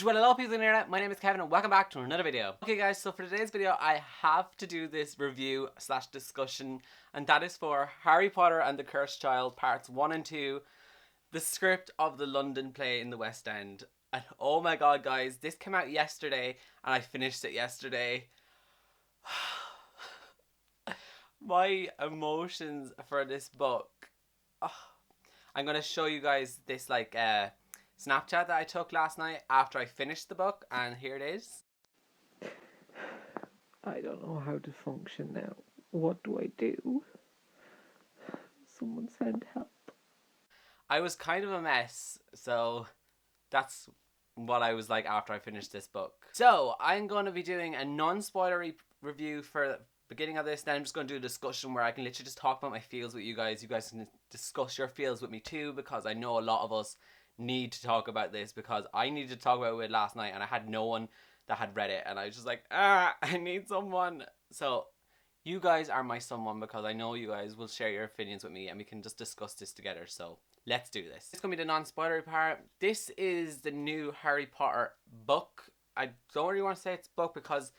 Well, hello people in the internet, my name is Kevin and welcome back to another video. Okay guys, so for today's video I have to do this review slash discussion, and that is for Harry Potter and the Cursed Child parts 1 and 2, the script of the London play in the West End. And oh my god guys, this came out yesterday and I finished it yesterday. My emotions for this book. I'm going to show you guys this Snapchat that I took last night after I finished the book, and here it is. I don't know how to function now. What do I do? Someone send help. I was kind of a mess, so that's what I was like after I finished this book. So I'm going to be doing a non-spoilery review for the beginning of this, then I'm just going to do a discussion where I can literally just talk about my feels with you guys. You guys can discuss your feels with me too, because I know a lot of us need to talk about this, because I needed to talk about it last night and I had no one that had read it, and I was just like, I need someone. So you guys are my someone, because I know you guys will share your opinions with me and we can just discuss this together. So let's do this. It's going to be the non-spoilery part. This is the new Harry Potter book. I don't really want to say it's book because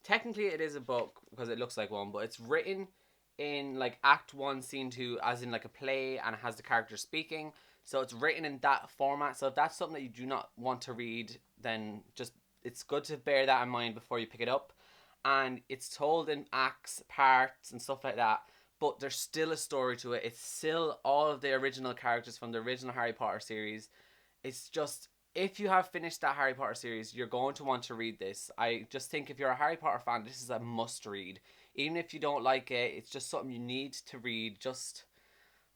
technically it is a book because it looks like one, but it's written in like Act 1, Scene 2, as in like a play, and it has the characters speaking. So it's written in that format. So if that's something that you do not want to read, then just it's good to bear that in mind before you pick it up. And it's told in acts, parts, and stuff like that. But there's still a story to it. It's still all of the original characters from the original Harry Potter series. It's just, if you have finished that Harry Potter series, you're going to want to read this. I just think if you're a Harry Potter fan, this is a must read. Even if you don't like it, it's just something you need to read. Just,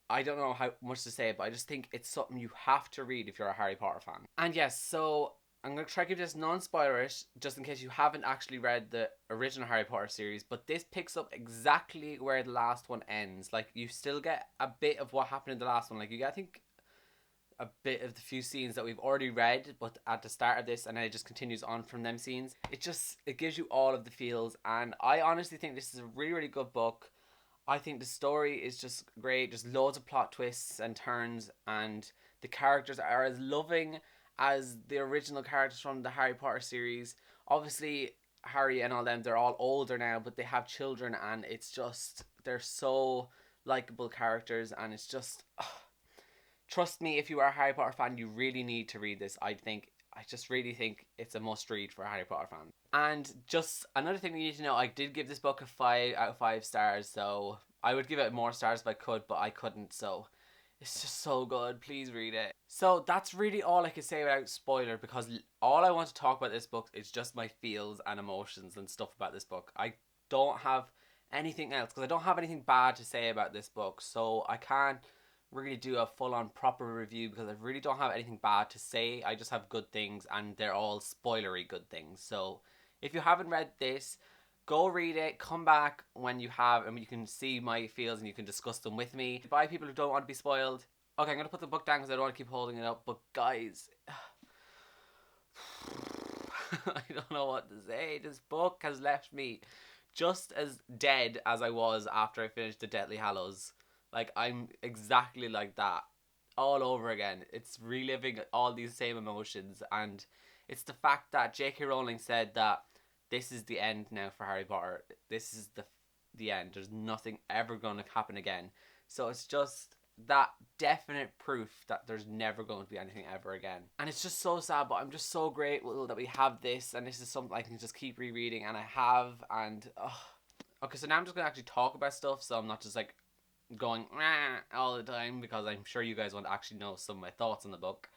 I don't know how much to say, but I just think it's something you have to read if you're a Harry Potter fan. And yes, so I'm going to try to give this non-spoilerish, just in case you haven't actually read the original Harry Potter series, but this picks up exactly where the last one ends. Like, you still get a bit of what happened in the last one. Like, you get, I think, a bit of the few scenes that we've already read, but at the start of this, and then it just continues on from them scenes. It gives you all of the feels, and I honestly think this is a really, really good book. I think the story is just great. There's loads of plot twists and turns, and the characters are as loving as the original characters from the Harry Potter series. Obviously, Harry and all them, they're all older now, but they have children, and it's just, they're so likable characters, and it's just, trust me, if you are a Harry Potter fan, you really need to read this. I just really think it's a must read for a Harry Potter fan. And just another thing you need to know, I did give this book a 5 out of 5 stars, so I would give it more stars if I could, but I couldn't, so it's just so good. Please read it. So that's really all I can say without spoiler, because all I want to talk about this book is just my feels and emotions and stuff about this book. I don't have anything else, because I don't have anything bad to say about this book, so I can't really do a full-on proper review because I really don't have anything bad to say. I just have good things, and they're all spoilery good things. So if you haven't read this, go read it, come back when you have, and you can see my feels and you can discuss them with me. Bye people who don't want to be spoiled. Okay, I'm going to put the book down because I don't want to keep holding it up, but guys, I don't know what to say. This book has left me just as dead as I was after I finished the Deathly Hallows. Like, I'm exactly like that all over again. It's reliving all these same emotions, and it's the fact that J.K. Rowling said that this is the end now for Harry Potter. This is the end. There's nothing ever going to happen again. So it's just that definite proof that there's never going to be anything ever again. And it's just so sad, but I'm just so grateful that we have this, and this is something I can just keep rereading, and I have, and okay, so now I'm just going to actually talk about stuff, so I'm not just like going all the time, because I'm sure you guys want to actually know some of my thoughts on the book.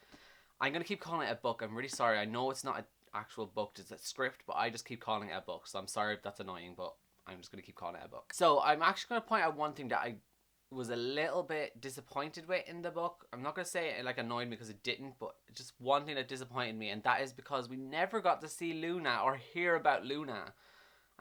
I'm going to keep calling it a book. I'm really sorry. I know it's not an actual book, it's a script, but I just keep calling it a book, so I'm sorry if that's annoying, but I'm just going to keep calling it a book. So I'm actually going to point out one thing that I was a little bit disappointed with in the book. I'm not going to say it like annoyed me, because it didn't, but just one thing that disappointed me, and that is because we never got to see Luna or hear about Luna.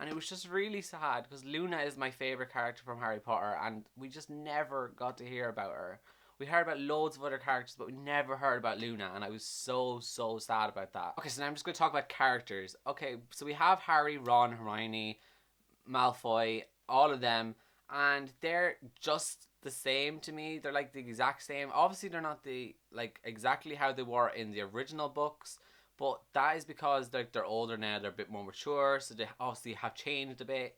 And it was just really sad, because Luna is my favourite character from Harry Potter, and we just never got to hear about her. We heard about loads of other characters, but we never heard about Luna, and I was so sad about that. Okay, so now I'm just going to talk about characters. Okay, so we have Harry, Ron, Hermione, Malfoy, all of them, and they're just the same to me. They're like the exact same. Obviously, they're not the like exactly how they were in the original books, But that is because they're older now, they're a bit more mature, so they obviously have changed a bit.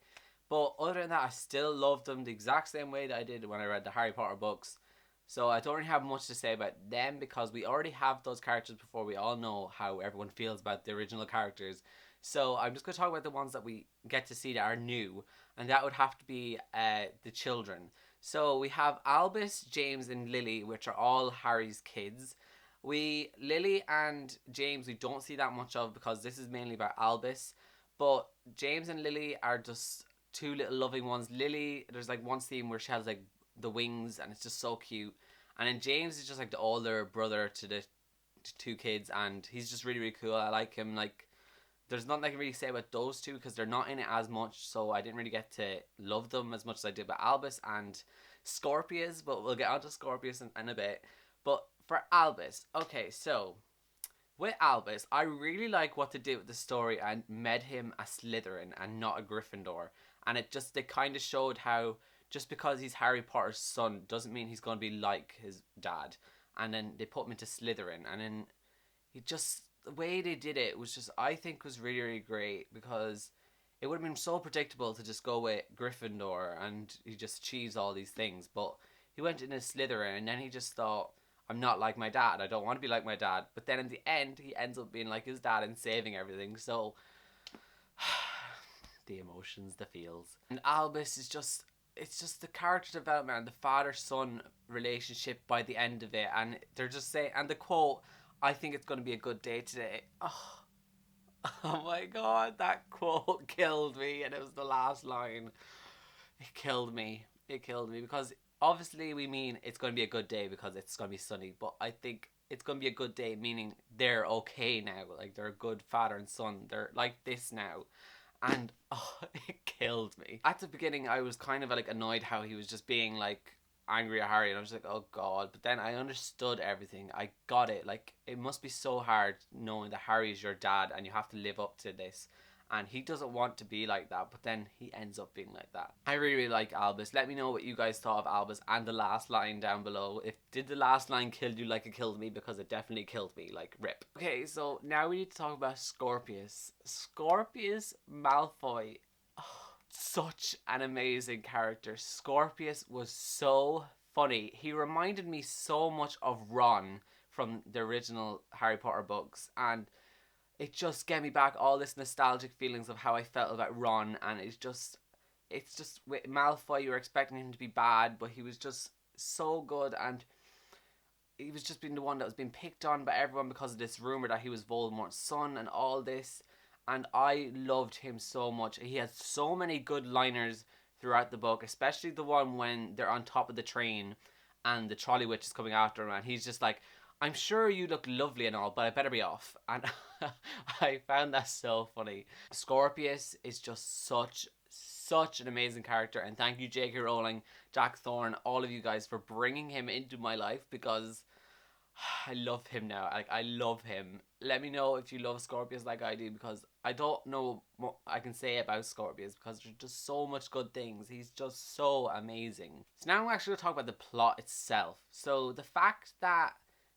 But other than that, I still love them the exact same way that I did when I read the Harry Potter books. So I don't really have much to say about them because we already have those characters before. We all know how everyone feels about the original characters. So I'm just going to talk about the ones that we get to see that are new, and that would have to be the children. So we have Albus, James, and Lily, which are all Harry's kids. Lily and James we don't see that much of because this is mainly about Albus, but James and Lily are just two little loving ones. Lily, there's like one scene where she has like the wings and it's just so cute, and then James is just like the older brother to the two kids, and he's just really really cool. I like him. Like, there's nothing I can really say about those two because they're not in it as much, so I didn't really get to love them as much as I did about Albus and Scorpius, but we'll get onto Scorpius in a bit. But for Albus, okay, so with Albus, I really like what they did with the story and made him a Slytherin and not a Gryffindor. And they kind of showed how just because he's Harry Potter's son doesn't mean he's going to be like his dad. And then they put him into Slytherin, and then he just, the way they did it was just, I think, was really really great, because it would have been so predictable to just go with Gryffindor and he just achieves all these things, but he went in a Slytherin and then he just thought, I'm not like my dad, I don't want to be like my dad. But then in the end he ends up being like his dad and saving everything. So the emotions, the feels. And Albus is just, it's just the character development and the father-son relationship by the end of it, and they're just saying, and the quote, I think it's going to be a good day today. Oh my god, that quote killed me, and it was the last line. It killed me. It killed me because obviously we mean it's going to be a good day because it's going to be sunny, but I think it's going to be a good day meaning they're okay now. Like, they're a good father and son. They're like this now. And it killed me. At the beginning, I was kind of like annoyed how he was just being like angry at Harry, and I was like, oh god. But then I understood everything. I got it. Like, it must be so hard knowing that Harry is your dad and you have to live up to this. And he doesn't want to be like that, but then he ends up being like that. I really, really like Albus. Let me know what you guys thought of Albus and the last line down below. Did the last line kill you like it killed me? Because it definitely killed me, like, rip. Okay, so now we need to talk about Scorpius. Scorpius Malfoy. Oh, such an amazing character. Scorpius was so funny. He reminded me so much of Ron from the original Harry Potter books, and it just gave me back all this nostalgic feelings of how I felt about Ron. And it's just with Malfoy, you were expecting him to be bad, but he was just so good, and he was just being the one that was being picked on by everyone because of this rumor that he was Voldemort's son and all this. And I loved him so much. He had so many good liners throughout the book, especially the one when they're on top of the train and the trolley witch is coming after him, and he's just like, I'm sure you look lovely and all, but I better be off. And I found that so funny. Scorpius is just such an amazing character, and thank you J.K. Rowling, Jack Thorne, all of you guys for bringing him into my life, because I love him now. Like, I love him. Let me know if you love Scorpius like I do, because I don't know what I can say about Scorpius because there's just so much good things. He's just so amazing. So now I'm actually going to talk about the plot itself. So the fact that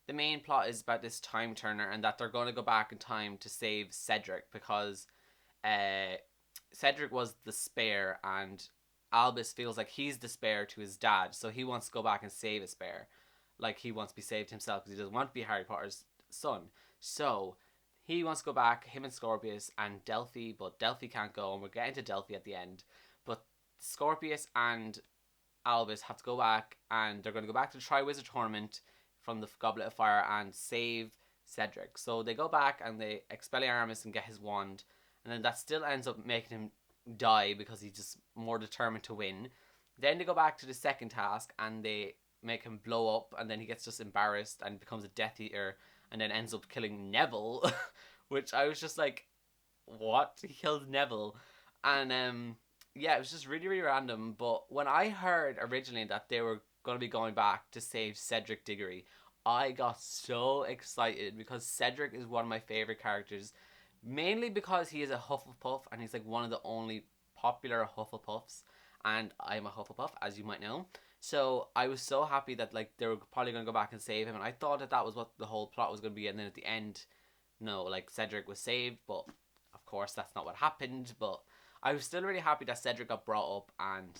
the main plot is about this time turner and that they're going to go back in time to save Cedric, because Cedric was the spare and Albus feels like he's the spare to his dad, so he wants to go back and save his spare. Like, he wants to be saved himself because he doesn't want to be Harry Potter's son. So he wants to go back, him and Scorpius and Delphi, but Delphi can't go, and we're getting to Delphi at the end. But Scorpius and Albus have to go back, and they're going to go back to the Triwizard Tournament from the Goblet of Fire and save Cedric. So they go back and they Expelliarmus and get his wand, and then that still ends up making him die because he's just more determined to win. Then they go back to the second task and they make him blow up, and then he gets just embarrassed and becomes a Death Eater, and then ends up killing Neville, which I was just like, what? He killed Neville. And yeah, it was just really, really random. But when I heard originally that they were going to be going back to save Cedric Diggory, I got so excited because Cedric is one of my favorite characters, mainly because he is a Hufflepuff and he's like one of the only popular Hufflepuffs, and I'm a Hufflepuff, as you might know. So I was so happy that like they were probably going to go back and save him, and I thought that was what the whole plot was going to be, and then at the end no, like Cedric was saved, but of course that's not what happened. But I was still really happy that Cedric got brought up, and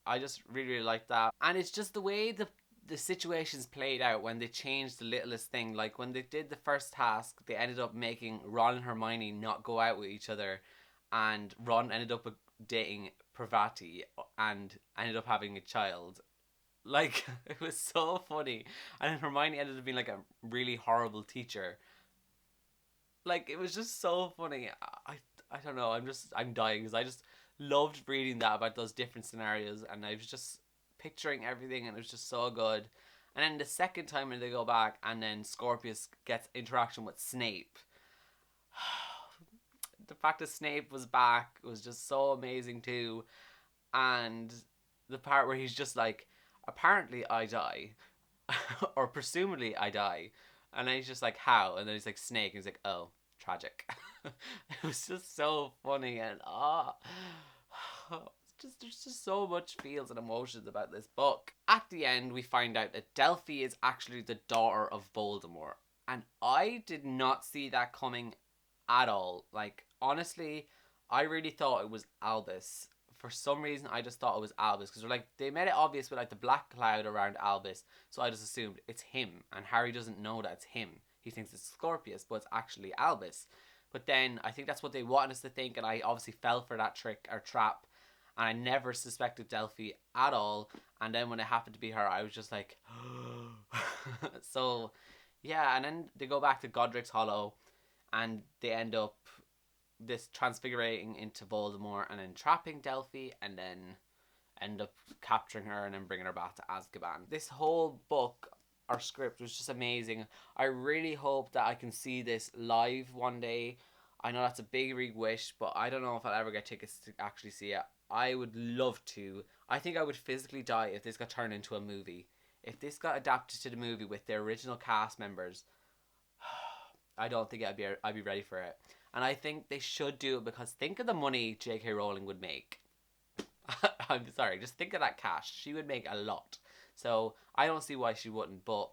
I just really, really liked that. And it's just the way the situations played out when they changed the littlest thing. Like when they did the first task, they ended up making Ron and Hermione not go out with each other, and Ron ended up dating Pravati and ended up having a child. Like, it was so funny. And then Hermione ended up being like a really horrible teacher. Like, it was just so funny. I don't know. I'm dying because I just loved reading that about those different scenarios, and I was just picturing everything, and it was just so good. And then the second time when they go back, and then Scorpius gets interaction with Snape. The fact that Snape was back was just so amazing too. And the part where he's just like, apparently I die. Or presumably I die. And then he's just like, how? And then he's like, Snake. And he's like, oh, tragic. It was just so funny. And there's just so much feels and emotions about this book. At the end, we find out that Delphi is actually the daughter of Voldemort. And I did not see that coming at all. Like, honestly, I really thought it was Albus. For some reason, I just thought it was Albus, because they made it obvious with like the black cloud around Albus, so I just assumed it's him, and Harry doesn't know that it's him. He thinks it's Scorpius, but it's actually Albus. But then I think that's what they wanted us to think, and I obviously fell for that trick or trap, and I never suspected Delphi at all. And then when it happened to be her, I was just like, so yeah. And then they go back to Godric's Hollow, and they end up this transfiguring into Voldemort, and then trapping Delphi, and then end up capturing her and then bringing her back to Azkaban. This whole book or script was just amazing. I really hope that I can see this live one day. I know that's a big wish, but I don't know if I'll ever get tickets to actually see it. I would love to. I think I would physically die if this got turned into a movie. If this got adapted to the movie with the original cast members, I don't think I'd be ready for it. And I think they should do it, because think of the money J.K. Rowling would make. I'm sorry, just think of that cash. She would make a lot. So I don't see why she wouldn't, but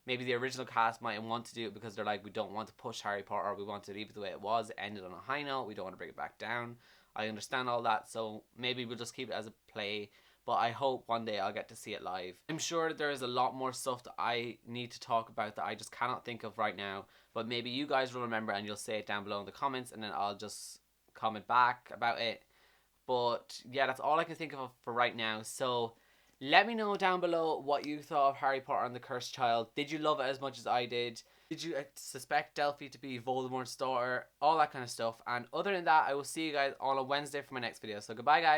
maybe the original cast might want to do it because they're like, we don't want to push Harry Potter, we want to leave it the way it was, it ended on a high note, we don't want to bring it back down. I understand all that, so maybe we'll just keep it as a play, but I hope one day I'll get to see it live. I'm sure there is a lot more stuff that I need to talk about that I just cannot think of right now, but maybe you guys will remember and you'll say it down below in the comments, and then I'll just comment back about it. But yeah, that's all I can think of for right now. So let me know down below what you thought of Harry Potter and the Cursed Child. Did you love it as much as I did? Did you suspect Delphi to be Voldemort's daughter? All that kind of stuff. And other than that, I will see you guys on a Wednesday for my next video. So goodbye, guys.